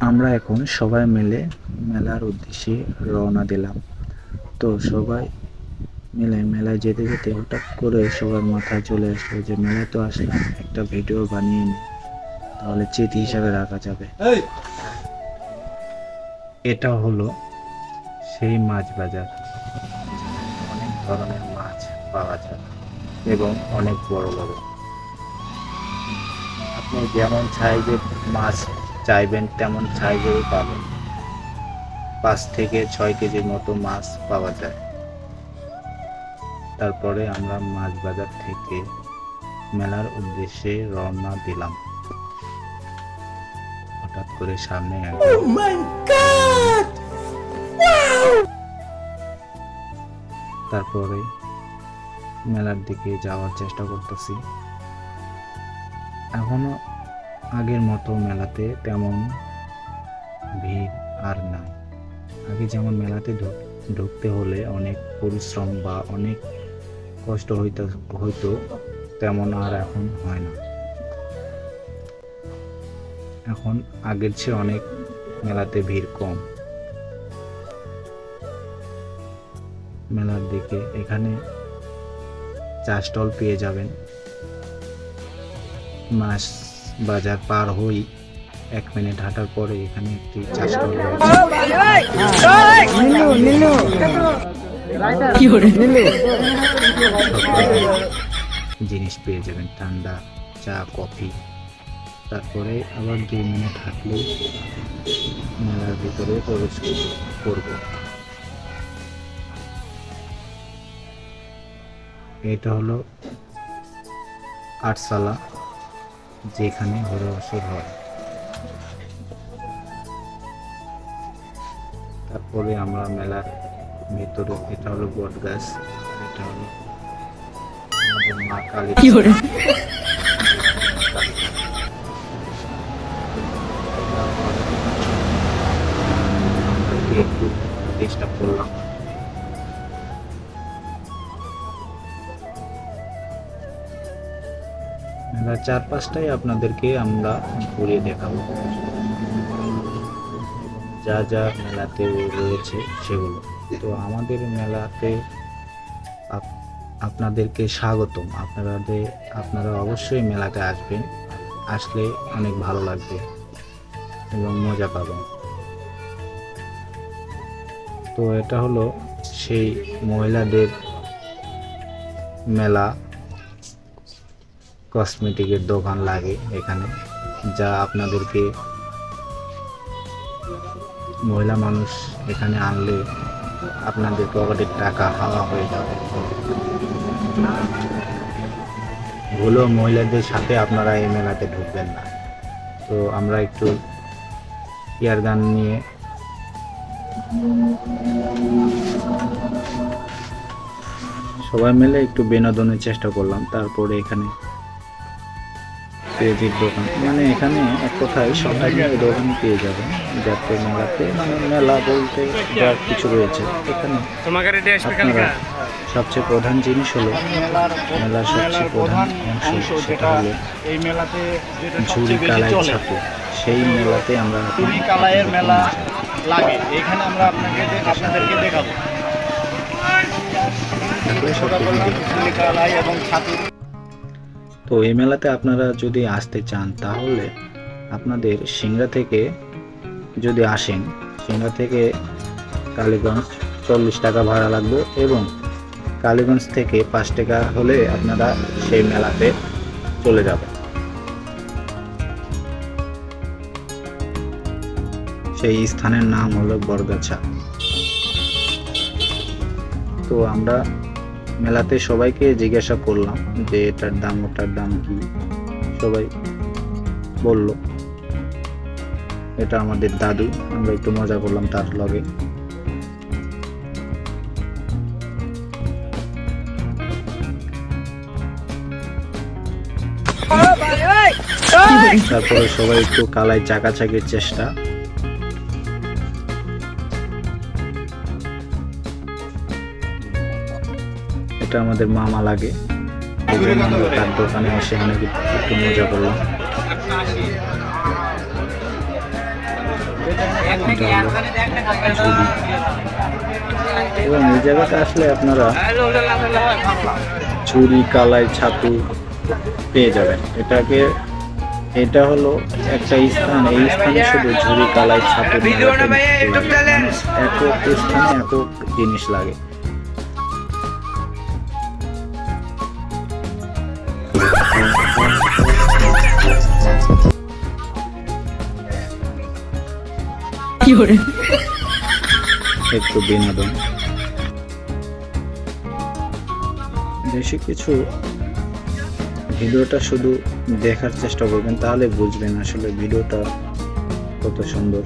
আমরা এখন সবাই মিলে মেলার উদ্দেশ্যে রওনা দিলাম। তো সবাই মিলে মেলায় যেতে যেতে হঠাৎ করে সবার মাথায় চলে আসলো যে মেলায় তো আসলাম, একটা ভিডিও বানিয়ে নিই, তাহলে স্মৃতি হিসাবে রাখা যাবে। এটা হলো সেই মাছ বাজার, অনেক ধরনের মাছ পাওয়া যায় এবং অনেক বড় বড়। আপনি যেমন সাইজের মাছ চাইবেন তেমন সাইজেরই পাবেন। 5 থেকে 6 কেজির মতো মাছ পাওয়া যায়। তারপরে আমরা মাছ বাজার থেকে মেলার উদ্দেশ্যে রওনা দিলাম। হঠাৎ করে সামনে তারপরে মেলার দিকে যাওয়ার চেষ্টা করতেছি। এখনো আগের মতো মেলাতে তেমন ভিড় আর নাই। আগে যেমন মেলাতে ঢুকতে হলে অনেক পরিশ্রম বা অনেক কষ্ট হইতো, তেমন আর এখন হয় না। এখন আগের চেয়ে অনেক মেলাতে ভিড় কম। মেলার দিকে এখানে চা স্টল পেয়ে যাবেন। মাছ বাজার পার হই 1 মিনিট হাঁটার পরে এখানে একটি চা স্টল জিনিস পেয়ে যাবেন, ঠান্ডা চা, কফি। তারপরে আবার 2 মিনিট হাঁটলে মেলার ভিতরে প্রবেশ করব। এটা হলো আটসালা, যেখানে হরে আসর হয়। তারপরে আমরা মেলার ভেতরে, এটা হলো বট গাছ, এটা হলো আমাদের মা কালী। একটু চেষ্টা করলাম। মেলার চারপাশটাই আপনাদেরকে আমরা ঘুরিয়ে দেখাবো, যা যা মেলাতে রয়েছে সেগুলো। তো আমাদের মেলাতে আপনাদেরকে স্বাগতম। আপনারা অবশ্যই মেলাতে আসবেন, আসলে অনেক ভালো লাগবে এবং মজা পাবেন। তো এটা হলো সেই মহিলাদের মেলা, কসমেটিকের দোকান লাগে এখানে, যা আপনাদেরকে মহিলা মানুষ এখানে আনলে আপনাদের পকেটের টাকা হাওয়া হয়ে যাবে। ভুলেও মহিলাদের সাথে আপনারা এই মেলাতে ঢুকবেন না। তো আমরা একটু এয়ার গান নিয়ে সবাই মিলে একটু বিনোদনের চেষ্টা করলাম। তারপরে এখানে পেঁয়াজির দোকান, মানে এখানে এক কথায় সব ধরনের দোকান পেয়ে যাবেন, যাতে মেলাতে, মানে মেলা বলতে যা কিছু রয়েছে এখানে। আপনারা সবচেয়ে প্রধান জিনিস হলো, মেলার সবচেয়ে প্রধান অংশ সেটা হলো ঝুড়ি কালাই ছাতু। সেই মেলাতে আমরা ঝুড়ি কালাইয়ের মেলা লাগে, এখানে আমরা আপনাদেরকে দেখাবো ঝুড়ি কালাই এবং ছাতু। তো এই মেলাতে আপনারা যদি আসতে চান তাহলে আপনাদের সিংড়া থেকে যদি আসেন, সিংড়া থেকে কালীগঞ্জ 40 টাকা ভাড়া লাগবে, এবং কালীগঞ্জ থেকে 5 টাকা হলে আপনারা সেই মেলাতে চলে যাবেন। সেই স্থানের নাম হলো বরগাছা। তো আমরা মেলাতে সবাইকে জিজ্ঞাসা করলাম যে এটার দাম ওটার দাম কি, সবাই বলল এটা আমাদের দাদু। আমরা একটু মজা করলাম তার লগে। তারপরে সবাই একটু কালাই চাকাচাকির চেষ্টা। এটা আমাদের মামা লাগে, তার দোকানে এসে অনেক একটু মজা করলাম। এবং এই জায়গাটা আসলে আপনারা ঝুরি, কালাই, ছাতু পেয়ে যাবেন। এটা হলো একটা স্থান, এই স্থানে শুধু ঝুরি, কালাই, ছাতু একক স্থানে একক জিনিস লাগে। একটু বিনোদন, বেশি কিছু ভিডিওটা শুধু দেখার চেষ্টা করবেন, তাহলে বুঝবেন আসলে ভিডিওটা কত সুন্দর।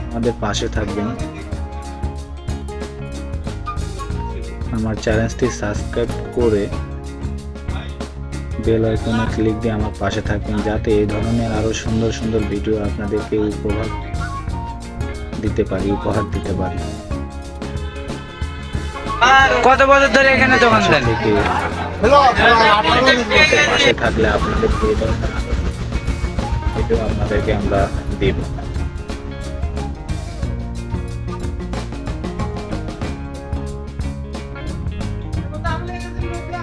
আমাদের পাশে থাকবেন, আমার চ্যানেলটি সাবস্ক্রাইব করে বেল আইকনে ক্লিক দিয়ে আমার পাশে থাকবেন, যাতে এই ধরনের আরো সুন্দর সুন্দর ভিডিও আপনাদেরকে উপহার দিতে পারি। কত বছর ধরে এখানে দোকান দেন? পাশে থাকলে আপনাদের ভিডিও আপনাদেরকে আমরা দেব।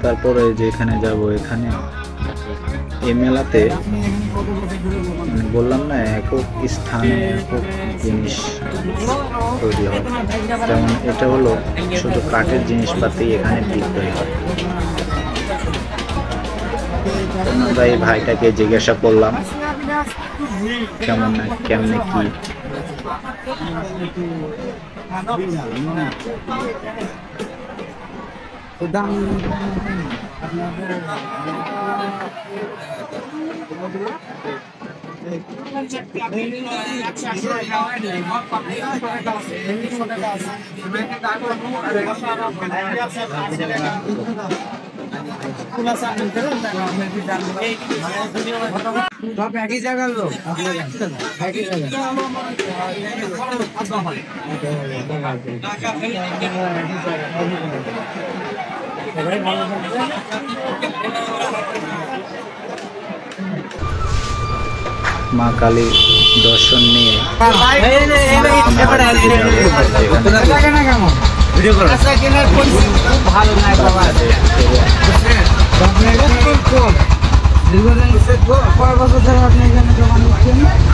তারপরে যেখানে যাব, এখানে এই মেলাতে বললাম না, একক স্থানে একক জিনিস তৈরি হয়। যেমন এটা হলো শুধু কাঠের জিনিসপাতি এখানে বিক্রি হয়। আমরা এই ভাইটাকে জিজ্ঞাসা করলাম কেমনে কি। সব একই জায়গার লোক, মা কালী দর্শন নিয়ে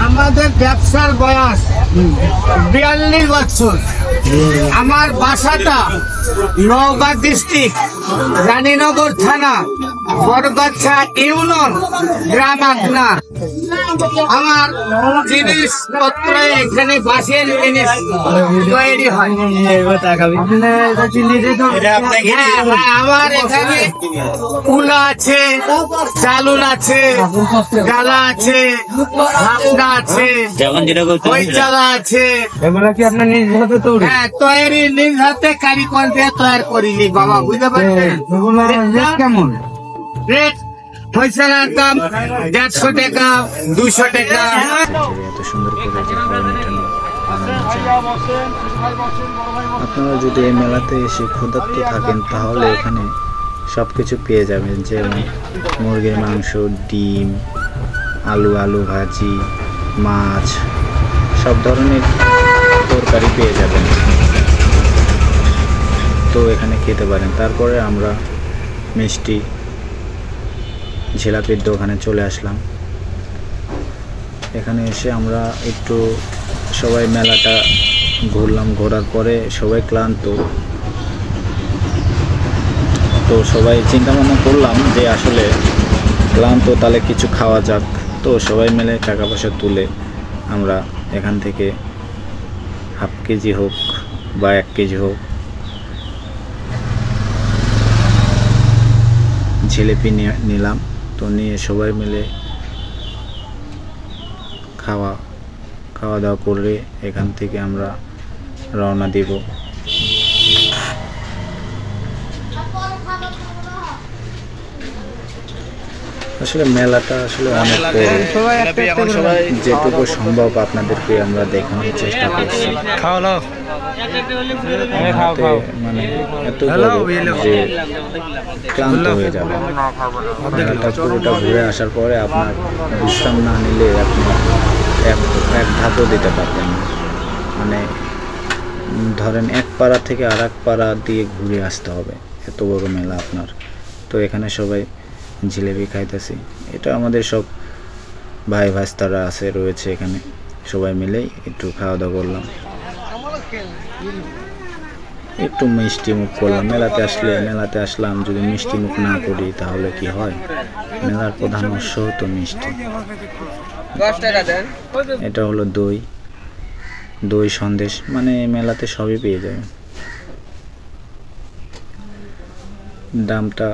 আমাদের ব্যবসার বয়স 42 বছর। আমার বাসাটা নওগাঁ ডিস্ট্রিক্ট, রানীনগর থানা, বরগাছা ইউনিয়ন, গ্রাম আকনা। আমার জিনিসপত্র এখানে বাঁশের জিনিস তৈরি হয়। আমার এখানে কুলা আছে, চালুন আছে, ডালা আছে, ভাবনা আছে, চালা আছে। কি আপনার নিজ হাতে তৈরি? হ্যাঁ, তৈরি নিজ হাতে কারিগর দিয়ে তৈরি করিনি বাবা, বুঝতে পারছেন? কেমন রেট পয়সার দাম 150 টাকা, 200 টাকা। এত সুন্দর করে যে আপনারা যদি এই মেলাতে এসে ক্ষুধার্ত থাকেন, তাহলে এখানে সবকিছু পেয়ে যাবেন। যেমন মুরগির মাংস, ডিম, আলু ভাজি, মাছ, সব ধরনের তরকারি পেয়ে যাবেন। তো এখানে খেতে পারেন। তারপরে আমরা মিষ্টি, জিলাপির দোকানে চলে আসলাম। এখানে এসে আমরা একটু সবাই মেলাটা ঘুরলাম। ঘোরার পরে সবাই ক্লান্ত, তো সবাই চিন্তা ভাবনা করলাম যে আসলে ক্লান্ত, তাহলে কিছু খাওয়া যাক। তো সবাই মিলে টাকা পয়সা তুলে আমরা এখান থেকে হাফ কেজি হোক বা 1 কেজি হোক জিলিপি নিলাম। তো নিয়ে সবাই মিলে খাওয়া দাওয়া করে এখান থেকে আমরা রওনা দিব। আসলে মেলাটা আসলে অনেক বড়, যেটুকু সম্ভব আপনাদেরকে আমরা দেখানোর চেষ্টা করছি। হাতে মানে এত বড় যে ক্লান্ত হয়ে যাবে। মেলাটা পুরোটা ঘুরে আসার পরে আপনার বিশ্রাম না নিলে আপনি এক ধাপও দিতে পারবেন না। মানে ধরেন এক পাড়া থেকে আর এক পাড়া দিয়ে ঘুরে আসতে হবে, এত বড় মেলা আপনার। তো এখানে সবাই জিলেবি খাইতেছি, এটা আমাদের সব ভাই ভাস্তারা আছে রয়েছে এখানে, সবাই মিলেই একটু খাওয়া দাওয়া করলাম, একটু মিষ্টি মুখ করলাম। মেলাতে আসলাম যদি মিষ্টি মুখ না করি তাহলে কি হয়? মেলার প্রধান উৎস তো মিষ্টি। এটা হলো দই সন্দেশ, মানে মেলাতে সবই পেয়ে যাবে। দামটা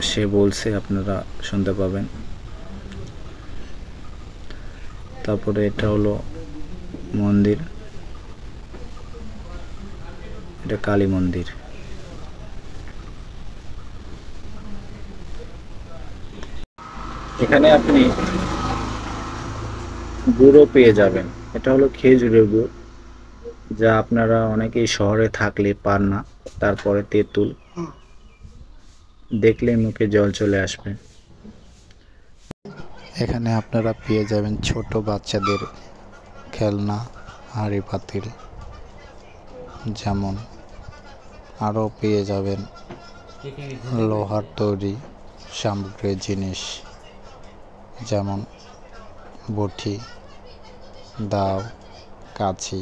সে বলছে, আপনারা শুনতে পাবেন। তারপরে এটা হলো মন্দির, এটা কালী মন্দির। এখানে আপনি গুড়ও পেয়ে যাবেন, এটা হলো খেজুরের গুড়, যা আপনারা অনেকেই শহরে থাকলে পান না। তারপরে তেঁতুল, দেখলে মুখে জল চলে আসবে। এখানে আপনারা পেয়ে যাবেন ছোট বাচ্চাদের খেলনা, হাঁড়ি পাতিল, যেমন আরও পেয়ে যাবেন লোহার তৈরি সামগ্রীর জিনিস, যেমন বটি, দাও, কাঁচি,